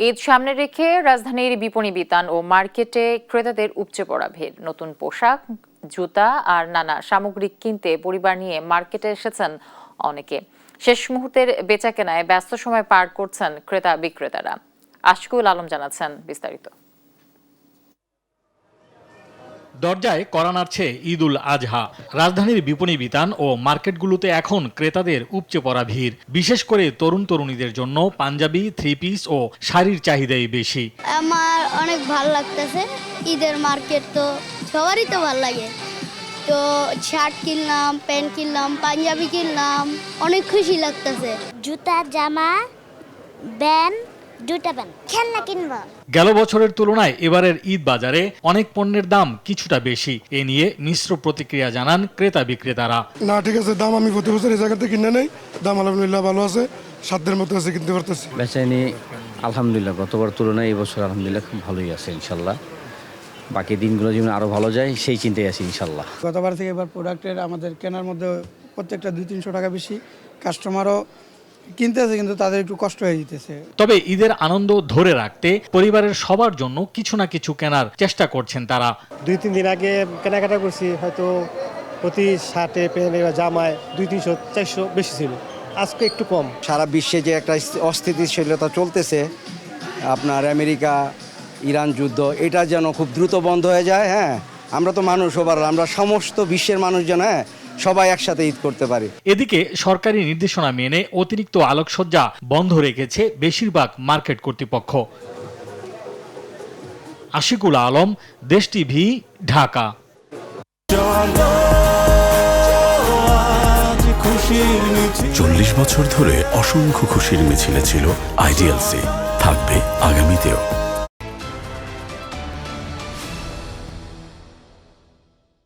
ঈদ সামনে রেখে রাজধানীর বিপণী বিতান ও মার্কেটে ক্রেতাদের উপচে পড়া ভিড়। নতুন পোশাক, জুতা আর নানা সামগ্রী কিনতে পরিবার নিয়ে মার্কেটে এসেছেন অনেকে। শেষ মুহূর্তের বেচাকেনায় ব্যস্ত সময় পার করছেন ক্রেতা বিক্রেতারা। আশকুল আলম জানাচ্ছেন বিস্তারিত। দরজায় কড়া নাড়ছে ঈদ উল আজহা। রাজধানীর বিপণী বিতান ও মার্কেটগুলোতে এখন ক্রেতাদের উপচে পড়া ভিড়। বিশেষ করে তরুণ তরুণীদের জন্য পাঞ্জাবি, থ্রি পিস ও শাড়ির চাহিদাই বেশি। আমার অনেক ভালো লাগতেছে। ঈদের মার্কেট তো সবারই তো ভালো লাগে। তো শার্ট কিনলাম, প্যান্ট কিনলাম, পাঞ্জাবি কিনলাম, অনেক খুশি লাগতেছে। জুতা, জামা, ব্যান, দুটা ব্যান, খেলনা কিনবো। গেল বছরের তুলনায় এবারের ঈদ বাজারে অনেক পণ্যের দাম কিছুটা বেশি। এ নিয়ে মিশ্র প্রতিক্রিয়া জানান ক্রেতা বিক্রেতারা। না ঠিক আছে, দাম আমি প্রতি বছর এই জায়গাতে কিনে নেই, দাম আলহামদুলিল্লাহ ভালো আছে, সাধ্যের মতো আছে, কিনতে পারতেছি। বেচাইনি আলহামদুলিল্লাহ গতবার তুলনায় এই বছর আলহামদুলিল্লাহ খুব ভালোই আছে ইনশাল্লাহ। বাকি দিনগুলো যেমন আরো ভালো যায় সেই চিন্তায় আছি ইনশাল্লাহ। গতবার থেকে এবার প্রোডাক্টের আমাদের কেনার মধ্যে প্রত্যেকটা 200-300 টাকা বেশি। কাস্টমারও কিনতে আছে কিন্তু তাদের একটু কষ্ট হয়ে যেতেছে। তবে ঈদের আনন্দ ধরে রাখতে পরিবারের সবার জন্য কিছু না কিছু কেনার চেষ্টা করছেন তারা। 2-3 দিন আগে কেনাকাটা করছি, হয়তো প্রতি শার্টে, প্যান্টে বা জামায় 200-300-400 বেশি ছিল, আজকে একটু কম। সারা বিশ্বে যে একটা অস্থিতিশীলতা চলতেছে, আপনার আমেরিকা ইরান যুদ্ধ, এটা যেন খুব দ্রুত বন্ধ হয়ে যায়। হ্যাঁ, আমরা তো মানুষ, ওভারঅল আমরা সমস্ত বিশ্বের মানুষ যেন সবাই একসাথে ঈদ করতে পারি। এদিকে সরকারি নির্দেশনা মেনে অতিরিক্ত আলোকসজ্জা বন্ধ রেখেছে বেশিরভাগ মার্কেট কর্তৃপক্ষ। আশিকুল আলম, দেশ টিভি, ঢাকা। 40 বছর ধরে অসংখ্য খুশির মিছিলে ছিল আইডিএলসি, থাকবে আগামীতেও।